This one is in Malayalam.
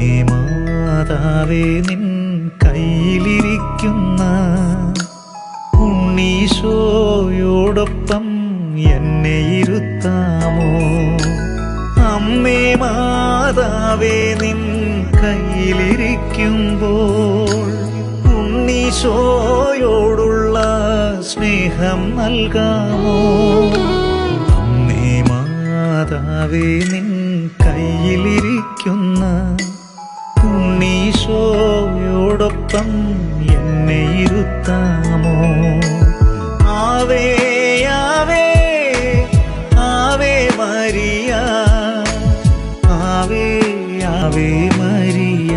അമ്മേ മാതാവേ നിൻ കയ്യിലിരിക്കുന്ന ഉണ്ണീശോയോടൊപ്പം എന്നെ ഇരുത്താമോ? അമ്മേ മാതാവേ നിൻ കയ്യിലിരിക്കുമ്പോൾ ഉണ്ണീശോയോടുള്ള സ്നേഹം നൽകാമോ? അമ്മേ മാതാവേ നിൻ കയ്യിലിരിക്കുന്ന ഉണ്ണീശോയോടൊപ്പം എന്നെ ഇരുത്താമോ? ആവേ ആവേ ആവേ മരിയ, ആവേ ആവേ മരിയ.